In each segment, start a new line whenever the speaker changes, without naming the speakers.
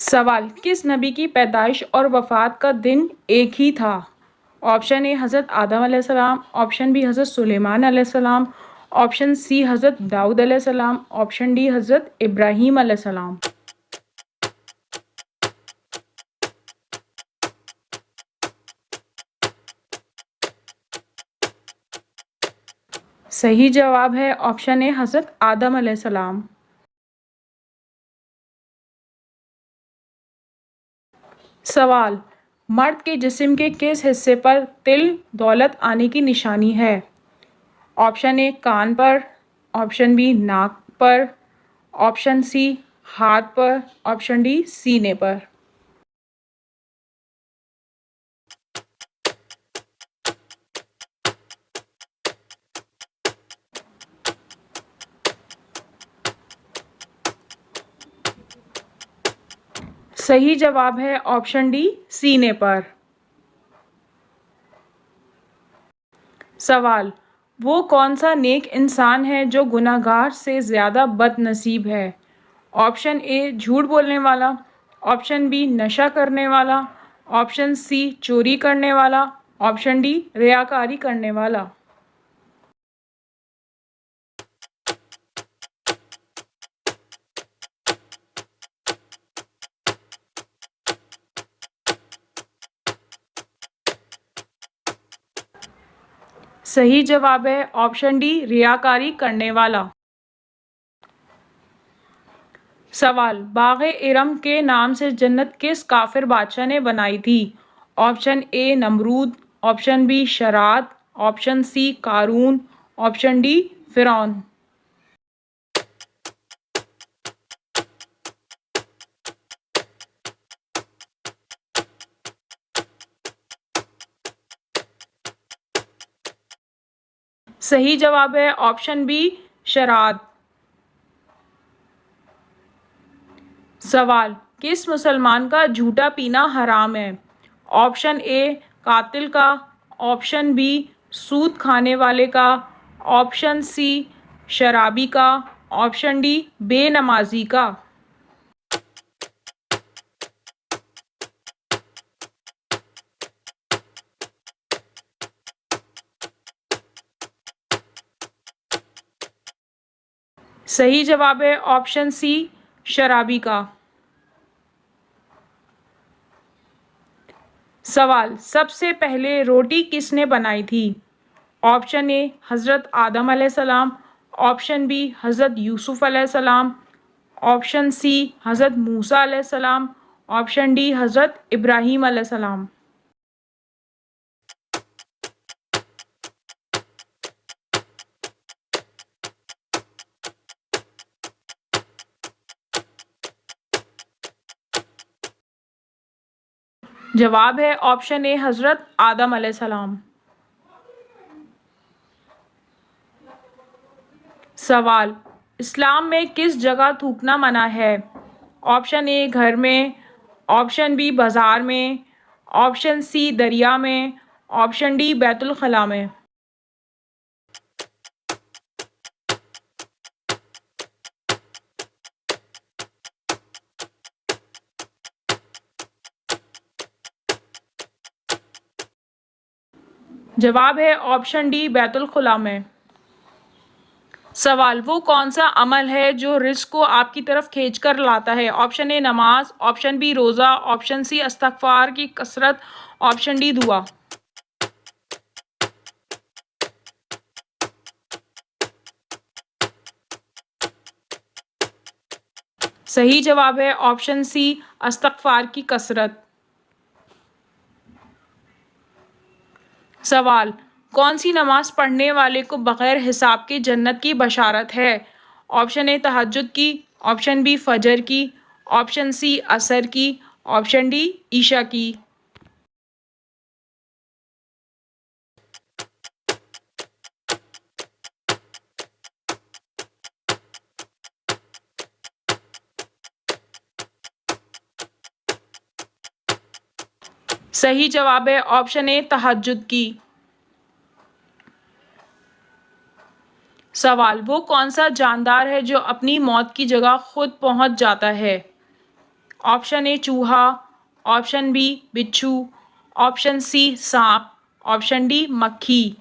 सवाल किस नबी की पैदाइश और वफ़ात का दिन एक ही था? ऑप्शन ए हज़रत आदम अलैहिस्सलाम, ऑप्शन बी हज़रत सुलेमान अलैहिस्सलाम, ऑप्शन सी हज़रत दाऊद अलैहिस्सलाम, ऑप्शन डी हज़रत इब्राहीम अलैहिस्सलाम। सही जवाब है ऑप्शन ए हज़रत आदम अलैहिस्सलाम। सवाल मर्द के जिस्म के किस हिस्से पर तिल दौलत आने की निशानी है? ऑप्शन ए कान पर, ऑप्शन बी नाक पर, ऑप्शन सी हाथ पर, ऑप्शन डी सीने पर। सही जवाब है ऑप्शन डी सीने पर। सवाल वो कौन सा नेक इंसान है जो गुनहगार से ज़्यादा बदनसीब है? ऑप्शन ए झूठ बोलने वाला, ऑप्शन बी नशा करने वाला, ऑप्शन सी चोरी करने वाला, ऑप्शन डी रियाकारी करने वाला। सही जवाब है ऑप्शन डी रियाकारी करने वाला। सवाल बाग़ इरम के नाम से जन्नत किस काफिर बादशाह ने बनाई थी? ऑप्शन ए नमरूद, ऑप्शन बी शराद, ऑप्शन सी कारून, ऑप्शन डी फिरौन। सही जवाब है ऑप्शन बी शराद। सवाल किस मुसलमान का झूठा पीना हराम है? ऑप्शन ए कातिल का, ऑप्शन बी सूद खाने वाले का, ऑप्शन सी शराबी का, ऑप्शन डी बेनमाजी का। सही जवाब है ऑप्शन सी शराबी का। सवाल सबसे पहले रोटी किसने बनाई थी? ऑप्शन ए हज़रत आदम अलैहिस्सलाम, ऑप्शन बी हज़रत यूसुफ़ अलैहिस्सलाम, ऑप्शन सी हज़रत मूसा अलैहिस्सलाम, ऑप्शन डी हज़रत इब्राहीम अलैहिस्सलाम। जवाब है ऑप्शन ए हज़रत आदम अलैहिस्सलाम। सवाल इस्लाम में किस जगह थूकना मना है? ऑप्शन ए घर में, ऑप्शन बी बाज़ार में, ऑप्शन सी दरिया में, ऑप्शन डी बैतुल खला में। जवाब है ऑप्शन डी बैतुल खुला में। सवाल वो कौन सा अमल है जो रिज़्क को आपकी तरफ खींच कर लाता है? ऑप्शन ए नमाज, ऑप्शन बी रोज़ा, ऑप्शन सी इस्तग़फ़ार की कसरत, ऑप्शन डी दुआ। सही जवाब है ऑप्शन सी इस्तग़फ़ार की कसरत। सवाल कौन सी नमाज पढ़ने वाले को बग़ैर हिसाब के जन्नत की बशारत है? ऑप्शन ए तहज्जुद की, ऑप्शन बी फजर की, ऑप्शन सी असर की, ऑप्शन डी ईशा की। सही जवाब है ऑप्शन ए तहज्जुद की। सवाल वो कौन सा जानदार है जो अपनी मौत की जगह खुद पहुंच जाता है? ऑप्शन ए चूहा, ऑप्शन बी बिच्छू, ऑप्शन सी सांप, ऑप्शन डी मक्खी।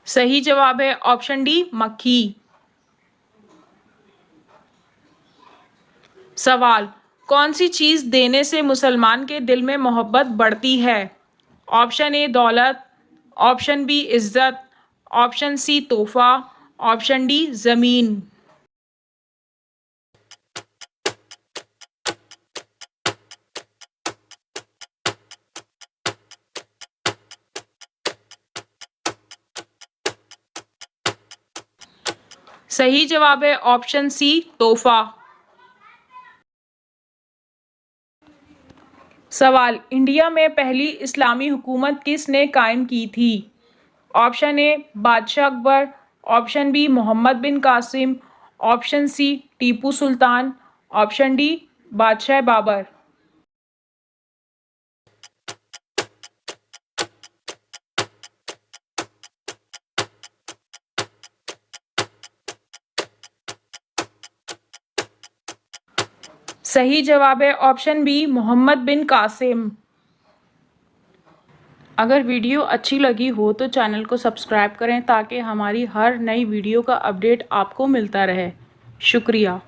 सही जवाब है ऑप्शन डी मक्खी। सवाल, कौन सी चीज देने से मुसलमान के दिल में मोहब्बत बढ़ती है? ऑप्शन ए दौलत, ऑप्शन बी इज्जत, ऑप्शन सी तोहफा, ऑप्शन डी जमीन। सही जवाब है ऑप्शन सी तोहफा। सवाल, इंडिया में पहली इस्लामी हुकूमत किसने कायम की थी? ऑप्शन ए बादशाह अकबर, ऑप्शन बी मोहम्मद बिन Qasim, option C Tipu Sultan, option D बादशाह बाबर। सही जवाब है ऑप्शन बी मोहम्मद बिन कासिम। अगर वीडियो अच्छी लगी हो तो चैनल को सब्सक्राइब करें ताकि हमारी हर नई वीडियो का अपडेट आपको मिलता रहे। शुक्रिया।